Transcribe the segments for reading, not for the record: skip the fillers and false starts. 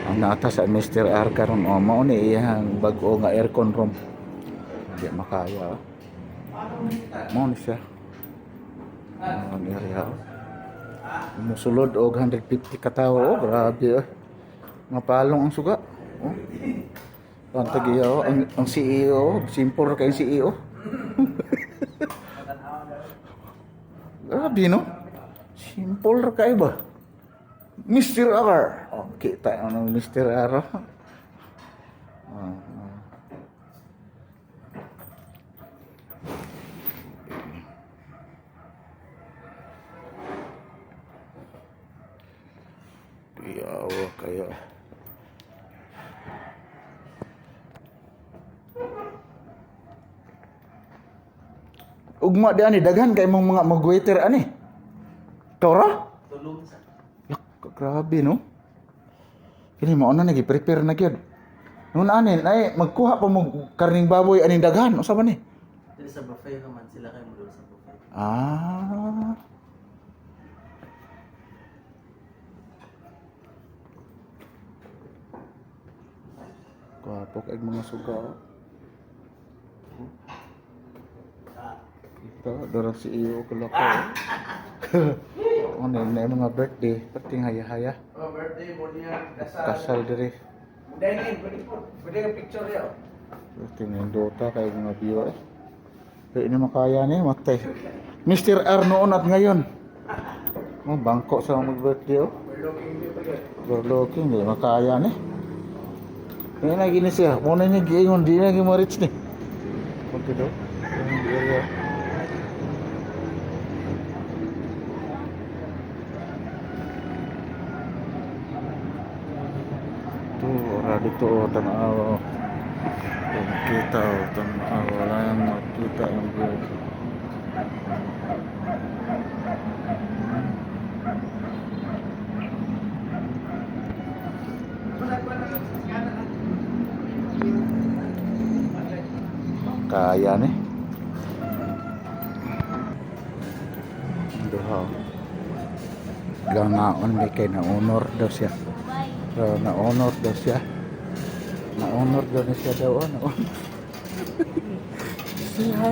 Ang nata sa Mr. R karon o mao ni iyang bag-o nga aircon room. Hindi makaya. Mao ni siya. Ang area. Musulod og 150 ka tawo. Oh, grabe. Mapalong ang suga. Oh. Ang tagiya, ang CEO, simple kay CEO. Grabe no? Simple kay ba? Mr. R. Oh, kita ano Mr. R. Yawa kayo. Ugma di ani daghan kay mong mga mag-waiter ani. Tora? Tulong sa Grabe no. Kini mao na nagi-prepare na gyud. Nun ani ay magkuha pa mo karning baboy aning daghan usa man ni? dili sa buffet naman sila kay mo sa buffet. Ah. Kapok ay mga suga. Ito, dorang si iyo kalako. Ano na mga birthday, pati haya-haya. Oh, birthday mo niya Kasal diri. Muday ni pwede ka picture niya. Pati ng Dota kay mga viewers. Kaya ini makaya ni matay. Mr. R noon at ngayon. Oh, bangko sa mag-birthday oh. Overlooking di makaya ni. Kaya na gini siya. Muna niya giingon di na gi-reach ni. Okay do. Yung area. Ora dito tanaw. Kita tanaw wala yang makita yang view. Kaya ni. Duha. Gangaon may kay na honor daw siya. So, na-honor daw siya. Na-honor daw na siya daw. Siya.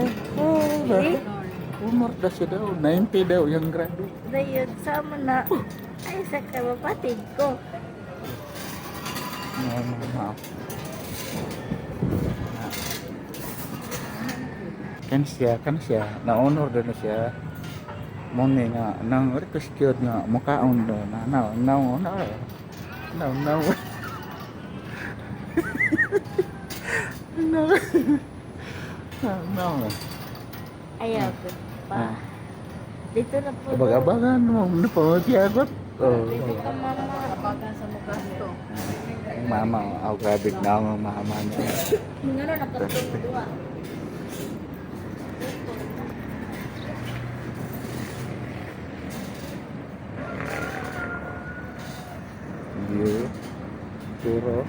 Honor daw siya daw. 90 daw yung grado. Dayod sama na. Ay, sa kapatid ko. Kan siya. Na-honor daw na siya. Muna nga, nang request yun nga, mukhaon daw na. No. No. Ayaw ko pa. Dito na po. Abag-abagan mo. Ano pa magkiagot? Dito ka mama. Abagan sa mukha to. Mama, ako grabe na ang mama niya. Nga na nakatulog dua. View. Puro.